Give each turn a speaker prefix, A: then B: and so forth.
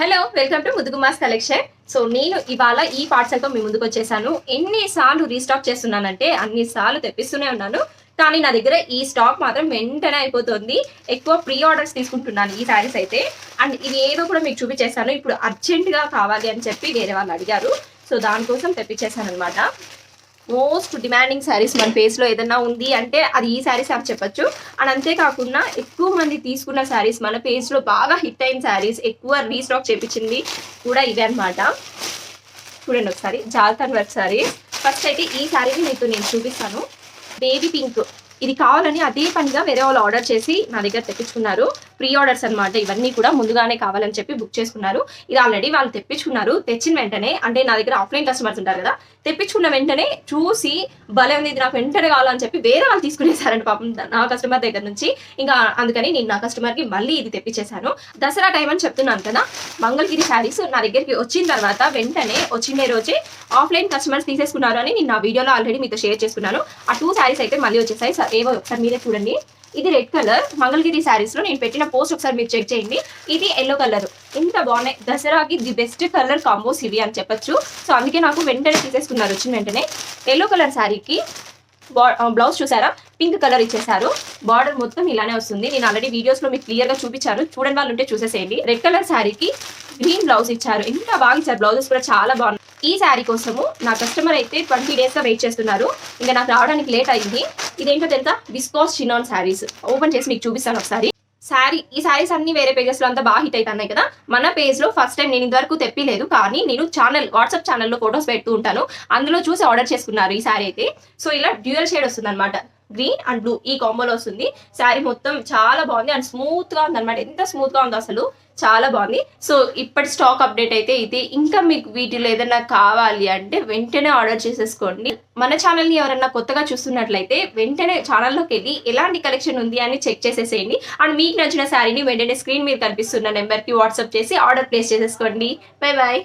A: Hello welcome to ముదుగుమాస్ collection. So నేను ఇవాళ ఈ పార్సల్తో మీ ముందుకు వచ్చేసాను. ఎన్నిసార్లు రీస్టాక్ చేస్తున్నానంటే అన్నిసార్లు తెప్పిస్తూనే ఉన్నాను. కానీ నా దగ్గర ఈ స్టాక్ మాత్రం వెంటనే అయిపోతుంది. ఎక్కువ ప్రీ ఆర్డర్స్ తీసుకుంటున్నాను ఈ శారీస్ అయితే. అండ్ ఇది ఏదో కూడా మీకు చూపించేస్తాను. ఇప్పుడు అర్జెంటుగా కావాలి అని చెప్పి వేరే వాళ్ళు అడిగారు. సో దానికోసం తెప్పించేసాను అనమాట. మోస్ట్ డిమాండింగ్ శారీస్ మన పేజ్లో ఏదన్నా ఉంది అంటే అది ఈ శారీస్ అని చెప్పొచ్చు. అండ్ అంతేకాకుండా ఎక్కువ మంది తీసుకున్న శారీస్ మన పేజ్లో బాగా హిట్ అయిన శారీస్ ఎక్కువ రీస్టాక్ చేయించింది కూడా ఇవే అనమాట. చూడండి ఒకసారి జాల్తాన్ వర్క్ శారీ. ఫస్ట్ అయితే ఈ శారీని మీకు నేను చూపిస్తాను. బేబీ పింక్, ఇది కావాలని అదే పనిగా వేరే వాళ్ళు ఆర్డర్ చేసి నా దగ్గర తెప్పించుకున్నారు. ప్రీ ఆర్డర్స్ అనమాట. ఇవన్నీ కూడా ముందుగానే కావాలని చెప్పి బుక్ చేసుకున్నారు. ఇది ఆల్రెడీ వాళ్ళు తెప్పించుకున్నారు. తెచ్చిన వెంటనే అంటే నా దగ్గర ఆఫ్లైన్ కస్టమర్స్ ఉంటారు కదా, తెప్పించుకున్న వెంటనే చూసి భలే ఉంది, ఇది నాకు వెంటనే కావాలని చెప్పి వేరే వాళ్ళు తీసుకునేసారండి పాపం నా కస్టమర్ దగ్గర నుంచి. ఇంకా అందుకని నేను నా కస్టమర్కి మళ్ళీ ఇది తెప్పించేశాను. దసరా టైం అని చెప్తున్నాను కదా, మంగళగిరి శారీస్ నా దగ్గరికి వచ్చిన తర్వాత వెంటనే వచ్చిన రోజే ఆఫ్లైన్ కస్టమర్స్ తీసేసుకున్నారు అని నేను నా వీడియోలో ఆల్రెడీ మీతో షేర్ చేసుకున్నాను. ఆ 2 శారీస్ అయితే మళ్ళీ వచ్చేసాయి. ఏవో ఒకసారి మీరే చూడండి. ఇది రెడ్ కలర్ మంగళగిరి శారీస్ లో నేను పెట్టిన పోస్ట్ ఒకసారి మీరు చెక్ చేయండి. ఇది ఎల్లో కలర్. ఎంత బాగున్నాయి. దసరాకి ది బెస్ట్ కలర్ కాంబోస్ ఇవి అని చెప్పొచ్చు. సో అందుకే నాకు వెంటనే తీసేసుకున్నారు వచ్చిన వెంటనే. ఎల్లో కలర్ శారీకి బ్లౌజ్ చూసారా, పింక్ కలర్ ఇచ్చేసారు. బార్డర్ మొత్తం ఇలానే వస్తుంది. నేను ఆల్రెడీ వీడియోస్ లో మీకు క్లియర్ గా చూపించాను, చూడండి వాళ్ళు ఉంటే చూసేసేయండి. రెడ్ కలర్ శారీకి గ్రీన్ బ్లౌజ్ ఇచ్చారు. ఎంత బాగా ఇచ్చారు. బ్లౌజెస్ కూడా చాలా బాగున్నాయి. ఈ శారీ కోసము నా కస్టమర్ అయితే 20 days గా వెయిట్ చేస్తున్నారు. ఇంకా నాకు రావడానికి లేట్ అయింది. ఇదేంటో తెలుసా, విస్కోస్ చినాన్ శారీస్. ఓపెన్ చేసి మీకు చూపిస్తాను ఒకసారి. ఈ శారీస్ అన్ని వేరే పేజెస్ లో అంతా బాగా హిట్ అవుతున్నాయి కదా, మన పేజ్ లో ఫస్ట్ టైం నేను ఇంతవరకు తెప్పిలేదు. కానీ నేను వాట్సాప్ ఛానల్లో ఫొటోస్ పెడుతూ ఉంటాను, అందులో చూసి ఆర్డర్ చేసుకున్నారు ఈ శారీ అయితే. సో ఇలా డ్యూయల్ షేడ్ వస్తుంది అనమాట. గ్రీన్ అండ్ బ్లూ ఈ కాంబోలో వస్తుంది. శారీ మొత్తం చాలా బాగుంది అండ్ స్మూత్ గా ఉంది అనమాట. ఎంత స్మూత్ గా ఉందో అసలు, చాలా బాగుంది. సో ఇప్పటి స్టాక్ అప్డేట్ అయితే ఇది. ఇంకా మీకు వీటిలో ఏదైనా కావాలి అంటే వెంటనే ఆర్డర్ చేసేసుకోండి. మన ఛానల్ని ఎవరైనా కొత్తగా చూస్తున్నట్లయితే వెంటనే ఛానల్లోకి వెళ్ళి ఎలాంటి కలెక్షన్ ఉంది అని చెక్ చేసేసేయండి. అండ్ మీకు నచ్చిన శారీని వెంటనే స్క్రీన్ మీద కనిపిస్తున్న నెంబర్కి వాట్సాప్ చేసి ఆర్డర్ ప్లేస్ చేసేసుకోండి. Bye bye.